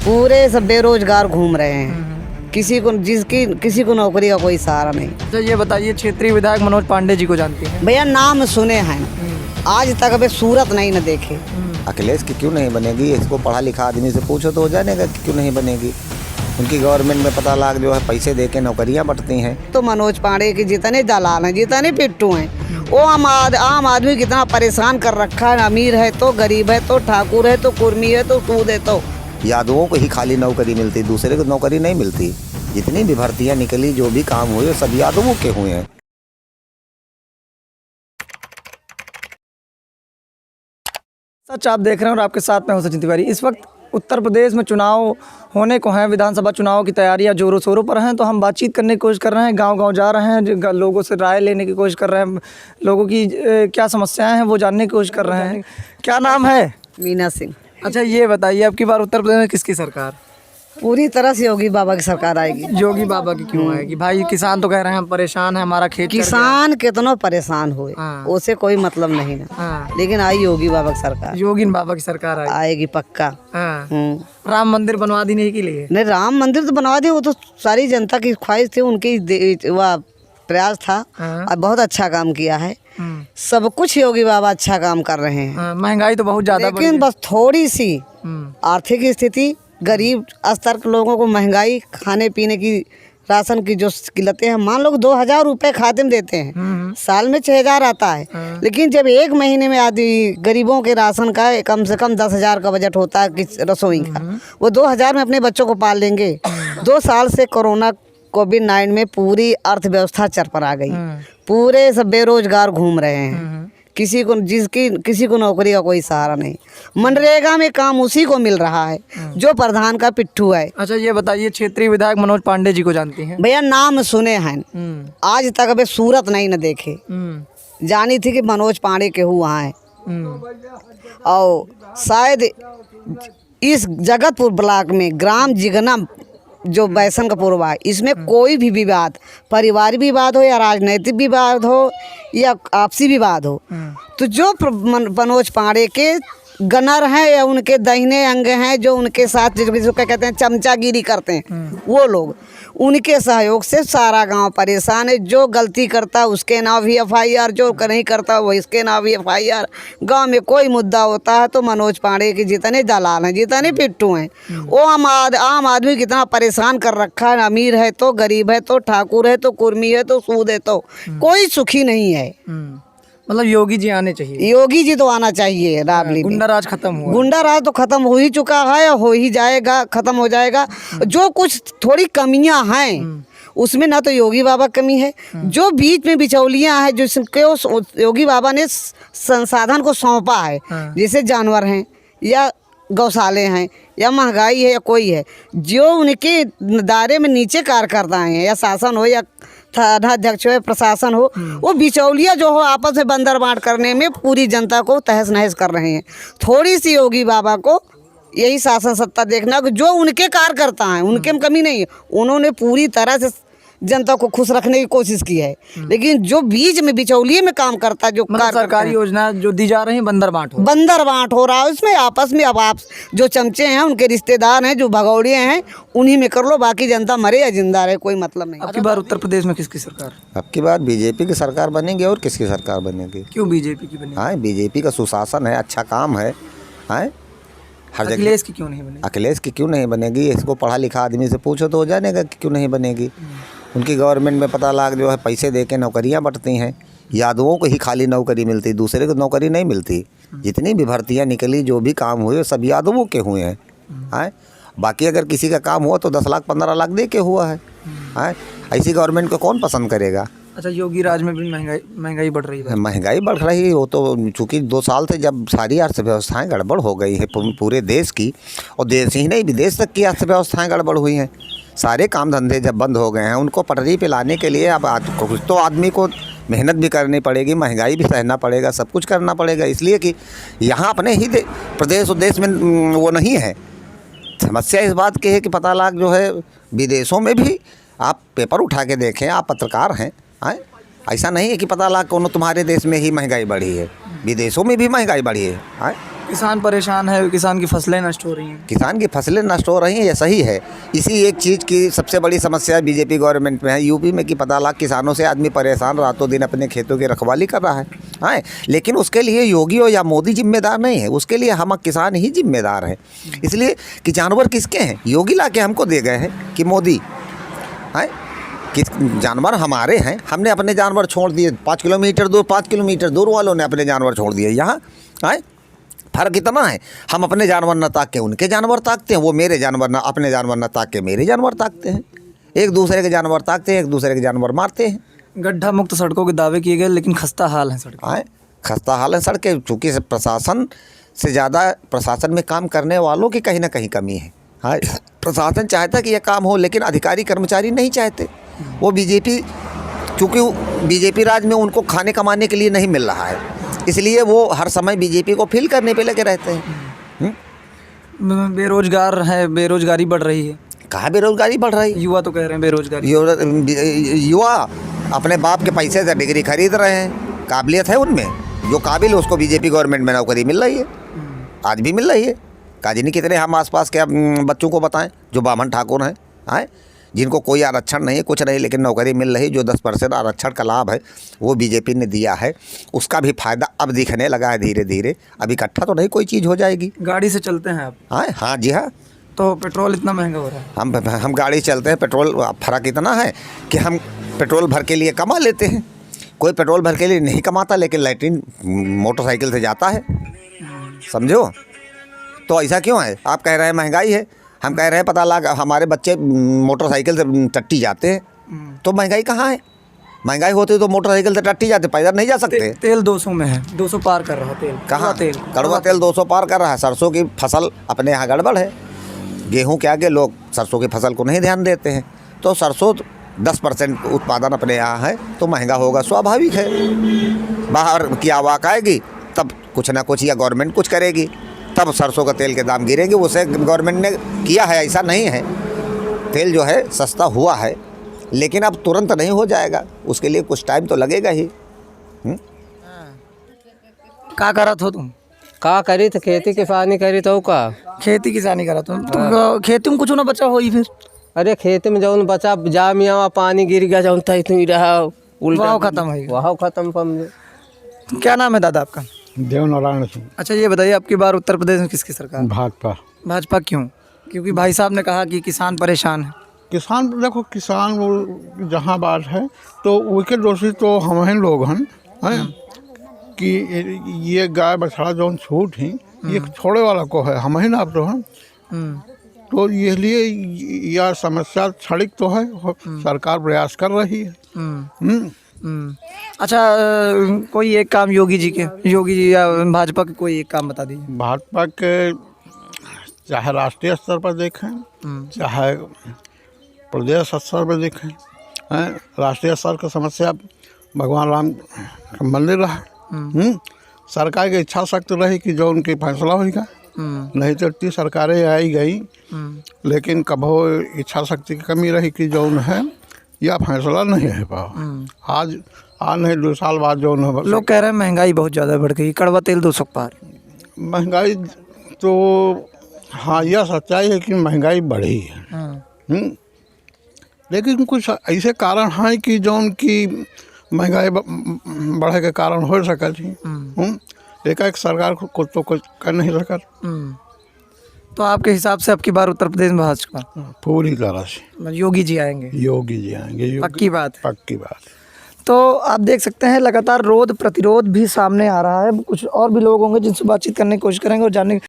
पूरे सब बेरोजगार घूम रहे हैं। किसी को नौकरी का कोई सहारा नहीं। तो ये बताइए, क्षेत्रीय विधायक मनोज पांडे जी को जानती हैं? भैया नाम सुने हैं, आज तक अबे सूरत नहीं न देखे। अखिलेश की क्यों नहीं बनेगी? इसको पढ़ा लिखा आदमी से पूछो तो हो जाएगा कि क्यों नहीं बनेगी। उनकी गवर्नमेंट में पता लाख जो है पैसे दे के नौकरियाँ बंटती हैं। तो मनोज पांडे के जितने दलाल हैं, जितने पिट्टू हैं, वो आम आदमी कितना परेशान कर रखा है। अमीर है तो गरीब है तो ठाकुर है तो कुर्मी है तो सूद है तो। यादवों को ही खाली नौकरी मिलती, दूसरे को नौकरी नहीं मिलती। जितनी भी भर्तियाँ निकली, जो भी काम हुए, सब यादवों के हुए हैं। सच आप देख रहे हैं और आपके साथ में हूं सचिन तिवारी। इस वक्त उत्तर प्रदेश में चुनाव होने को हैं, विधानसभा चुनाव की तैयारियां जोरों शोरों पर हैं। तो हम बातचीत करने की कोशिश कर रहे हैं, गांव-गांव जा रहे हैं, लोगों से राय लेने की कोशिश कर रहे हैं, लोगों की क्या समस्याएं हैं वो जानने की कोशिश कर रहे हैं। क्या नाम है? मीना सिंह। अच्छा ये बताइए, अब की बार उत्तर प्रदेश में किसकी सरकार? पूरी तरह से योगी बाबा की सरकार आएगी। योगी बाबा की क्यों आएगी भाई? किसान तो कह रहे हैं हम परेशान हैं, हमारा खेत किसान कितना परेशान हुए, उसे कोई मतलब नहीं ना। लेकिन आई योगी बाबा की सरकार। योगी बाबा की सरकार आएगी पक्का। राम मंदिर बनवा देने के लिए? नहीं, राम मंदिर तो बनवा दिए, वो तो सारी जनता की ख्वाहिश थी, उनकी वह प्रयास था। और बहुत अच्छा काम किया है। सब कुछ योगी बाबा अच्छा काम कर रहे हैं। महंगाई तो बहुत ज्यादा, लेकिन बस थोड़ी सी आर्थिक स्थिति, गरीब स्तर के लोगों को महंगाई, खाने पीने की, राशन की जो किल्लतें हैं। मान लो 2000 रुपये खाते में देते हैं, साल में 6000 आता है। लेकिन जब एक महीने में आदमी गरीबों के राशन का कम से कम 10,000 का बजट होता है कि रसोई का, वो 2000 में अपने बच्चों को पाल लेंगे। 2 साल से कोरोना कोविड-19 में पूरी अर्थव्यवस्था चरपरा गई। पूरे सब बेरोजगार घूम रहे हैं। किसी को नौकरी का कोई सहारा नहीं। मनरेगा में काम उसी को मिल रहा है जो प्रधान का पिट्ठू है। अच्छा ये बताइए, क्षेत्रीय विधायक मनोज पांडे जी को जानती हैं? भैया नाम सुने हैं, आज तक अबे सूरत नहीं न देखे। जानी थी कि मनोज पांडे के वहाँ है। और शायद इस जगतपुर ब्लॉक में ग्राम जिगना जो बैसन का पूर्वा है, इसमें कोई भी विवाद, पारिवारिक विवाद हो या राजनीतिक विवाद हो या आपसी विवाद हो, तो जो मनोज पांडे के गनर हैं या उनके दाहिने अंग हैं, जो उनके साथ जिसको क्या कहते हैं चमचागिरी करते हैं, वो लोग, उनके सहयोग से सारा गांव परेशान है। जो गलती करता उसके नाम भी FIR, जो नहीं करता वो इसके नाम भी FIR। गांव में कोई मुद्दा होता है तो मनोज पांडे के जितने दलाल हैं, जितने पिट्टू हैं, वो आम आदमी कितना परेशान कर रखा है। अमीर है तो गरीब है तो ठाकुर है तो कुर्मी है तो सूद है तो, कोई सुखी नहीं है। मतलब योगी जी आने चाहिए। योगी जी तो आना चाहिए। राबली गुंडा राज खत्म हुआ। गुंडा राज तो खत्म हो ही चुका है, हो ही जाएगा, खत्म हो जाएगा। जो कुछ थोड़ी कमियां हैं उसमें ना तो योगी बाबा कमी है, जो बीच में बिचौलियां हैं जिसके योगी बाबा ने संसाधन को सौंपा है, जैसे जानवर हैं या गौशाले हैं या महंगाई है या कोई है, जो उनके दायरे में नीचे कार्यकर्ता हैं या शासन हो या थानाध्यक्ष हो या प्रशासन हो, वो बिचौलिया जो हो आपस में बंदर बांट करने में पूरी जनता को तहस नहस कर रहे हैं। थोड़ी सी योगी बाबा को यही शासन सत्ता देखना, जो उनके कार्यकर्ता हैं उनके में कमी नहीं है, उन्होंने पूरी तरह से जनता को खुश रखने की कोशिश की है। लेकिन जो बीच में बिचौलिए में काम करता, जो सरकारी योजना जो दी जा रही है बंदर बांट हो रहा है, उसमें आपस में अब आप जो चमचे हैं, उनके रिश्तेदार हैं, जो भगौड़िए हैं, उन्हीं में कर लो, बाकी जनता मरे या जिंदा रहे, कोई मतलब नहीं। अब की बार उत्तर प्रदेश में किसकी सरकार? अब की बार बीजेपी की सरकार बनेगी। और किसकी सरकार बनेगी? क्यों बीजेपी की बनेगी? हाँ, बीजेपी का सुशासन है, अच्छा काम है। हर जगह। अखिलेश की क्यों नहीं बनेगी? अखिलेश की क्यों नहीं बनेगी? इसको पढ़ा लिखा आदमी से पूछो तो हो जाएगा कि क्यों नहीं बनेगी। उनकी गवर्नमेंट में पता लाख जो है पैसे दे के नौकरियाँ बंटती हैं। यादवों को ही खाली नौकरी मिलती, दूसरे को नौकरी नहीं मिलती। जितनी भी भर्तियाँ निकली, जो भी काम हुए, सब यादवों के हुए हैं। बाकी अगर किसी का काम हुआ तो 10 लाख 15 लाख दे के हुआ है। ऐसी गवर्नमेंट को कौन पसंद करेगा? अच्छा योगी राज में भी महंगाई बढ़ रही है। महंगाई बढ़ रही है, वो तो चूँकि 2 साल से जब सारी अर्थव्यवस्थाएं गड़बड़ हो गई है पूरे देश की, और देश ही नहीं विदेश तक की अर्थव्यवस्थाएं गड़बड़ हुई हैं। सारे काम धंधे जब बंद हो गए हैं, उनको पटरी पे लाने के लिए अब कुछ तो आदमी को मेहनत भी करनी पड़ेगी, महंगाई भी सहना पड़ेगा, सब कुछ करना पड़ेगा। इसलिए कि यहाँ अपने ही प्रदेश उद्देश्य में वो नहीं है। समस्या इस बात की है कि पता लाख जो है विदेशों में भी, आप पेपर उठा के देखें, आप पत्रकार हैं, ऐसा नहीं है कि पता लाख कोनो तुम्हारे देश में ही महंगाई बढ़ी है, विदेशों में भी महंगाई बढ़ी है। किसान परेशान है, किसान की फसलें नष्ट हो रही हैं। किसान की फसलें नष्ट हो रही हैं, ये सही है। इसी एक चीज़ की सबसे बड़ी समस्या बीजेपी गवर्नमेंट में है, यूपी में कि 50 लाख किसानों से आदमी परेशान रातों दिन अपने खेतों की रखवाली कर रहा है। हाँ, लेकिन उसके लिए योगी हो या मोदी जिम्मेदार नहीं है, उसके लिए हम किसान ही जिम्मेदार हैं। इसलिए कि जानवर किसके हैं, योगी ला के हमको दे गए हैं कि मोदी, हाँ, कि जानवर हमारे हैं, हमने अपने जानवर छोड़ दिए 5 किलोमीटर दूर वालों ने अपने जानवर छोड़ दिए। यहाँ हाँ, फर्क इतना है, हम अपने जानवर न ताक के उनके जानवर ताकते हैं, वो मेरे जानवर न अपने जानवर न ताक के मेरे जानवर ताकते हैं, एक दूसरे के जानवर ताकते हैं, एक दूसरे के जानवर मारते हैं। गड्ढा मुक्त सड़कों के दावे किए गए, लेकिन खस्ता हाल है सड़क। हाँ, खस्ता हाल है सड़कें, चूँकि प्रशासन से ज़्यादा प्रशासन में काम करने वालों की कहीं ना कहीं कमी है। हाँ, प्रशासन चाहता कि यह काम हो, लेकिन अधिकारी कर्मचारी नहीं चाहते। वो बीजेपी, चूँकि बीजेपी राज में उनको खाने कमाने के लिए नहीं मिल रहा है, इसलिए वो हर समय बीजेपी को फिल करने पे लगे रहते हैं। बेरोजगार है, बेरोजगारी बढ़ रही है। कहाँ बेरोजगारी बढ़ रही है? युवा तो कह रहे हैं बेरोजगारी। युवा अपने बाप के पैसे से डिग्री खरीद रहे हैं, काबिलियत है उनमें, जो काबिल उसको बीजेपी गवर्नमेंट में नौकरी मिल रही है, आज भी मिल रही है। काजी नहीं कितने हम आसपास के बच्चों को बताएं जो ब्राह्मण ठाकुर हैं, आए जिनको कोई आरक्षण नहीं है, कुछ नहीं, लेकिन नौकरी मिल रही। जो 10% आरक्षण का लाभ है वो बीजेपी ने दिया है, उसका भी फायदा अब दिखने लगा है धीरे धीरे। अब इकट्ठा तो नहीं कोई चीज़ हो जाएगी। गाड़ी से चलते हैं आप? हाँ हाँ जी हाँ। तो पेट्रोल इतना महंगा हो रहा है। हम गाड़ी चलते हैं, पेट्रोल फ़र्क इतना है कि हम पेट्रोल भर के लिए कमा लेते हैं, कोई पेट्रोल भर के लिए नहीं कमाता, लेकिन लैट्रिन मोटरसाइकिल से जाता है, समझो। तो ऐसा क्यों है? आप कह रहे हैं महंगाई है, हम कह रहे हैं 50 लाख हमारे बच्चे मोटरसाइकिल से टट्टी जाते हैं, तो महंगाई कहाँ है? महंगाई होती तो मोटरसाइकिल से टट्टी जाते, पैदल नहीं जा सकते। तेल 200 में है, 200 पार कर रहा तेल। कहाँ? तेल कड़वा तेल 200 पार कर रहा है। सरसों की फसल अपने यहाँ गड़बड़ है, गेहूँ के आगे लोग सरसों की फसल को नहीं ध्यान देते हैं, तो सरसों 10% उत्पादन अपने यहाँ है, तो महंगा होगा, स्वाभाविक है। बाहर की आवाक आएगी तब कुछ ना कुछ या गवर्नमेंट कुछ करेगी, तब सरसों का तेल के दाम गिरेंगे। उसे गवर्नमेंट ने किया है, ऐसा नहीं है। तेल जो है सस्ता हुआ है, लेकिन अब तुरंत नहीं हो जाएगा, उसके लिए कुछ टाइम तो लगेगा ही। क्या करा था तुम? का करी तो खेती किसानी करी तो का खेती किसानी करा तुम तो खेती में कुछ ना बचा हो ही फिर? अरे खेती में जौन बचा जा मियाँ पानी गिर गया जौन था इतनी रहा उल्टा वाह खत्म है। वाह खत्म समझे। क्या नाम है दादा आपका? देवनारायण सिंह। अच्छा ये बताइए, आपकी बार उत्तर प्रदेश में किसकी सरकार? भाजपा। भाजपा क्यों? क्योंकि भाई साहब ने कहा कि किसान परेशान है। किसान देखो, किसान वो जहाँ बात है तो उसके दोषी तो हम हैं लोग हैं कि ये गाय बछड़ा जो छूट ही ये छोड़े वाला को है, हम ही ना आप तो हैं। तो ये लिए यह समस्या क्षणिक तो है, सरकार प्रयास कर रही है। अच्छा कोई एक काम योगी जी या भाजपा के कोई एक काम बता दीजिए। भाजपा के चाहे राष्ट्रीय स्तर पर देखें, चाहे प्रदेश स्तर पर देखें, राष्ट्रीय स्तर की समस्या भगवान राम का मंदिर रहा। सरकार की इच्छा शक्ति रही कि जो उनकी फैसला होगा, नहीं तो इतनी सरकारें आई गई, लेकिन कभो इच्छा शक्ति की कमी रही कि जो है यह फैसला नहीं है पाओ। आज नहीं 2 साल बाद जो है लोग कह रहे हैं महंगाई बहुत ज़्यादा बढ़ गई, कड़वा तेल 200 पार। महंगाई तो हाँ, यह सच्चाई है कि महंगाई बढ़ी है। लेकिन कुछ ऐसे कारण हैं कि जो उनकी महंगाई बढ़े के कारण हो सका थी। एक सरकार को तो कुछ कर नहीं सका। तो आपके हिसाब से आपकी बार उत्तर प्रदेश में भाजपा? पूरी तरह से योगी जी आएंगे? योगी जी आएंगे, पक्की बात है? पक्की बात। तो आप देख सकते हैं लगातार रोध प्रतिरोध भी सामने आ रहा है। कुछ और भी लोग होंगे जिनसे बातचीत करने की कोशिश करेंगे और जानने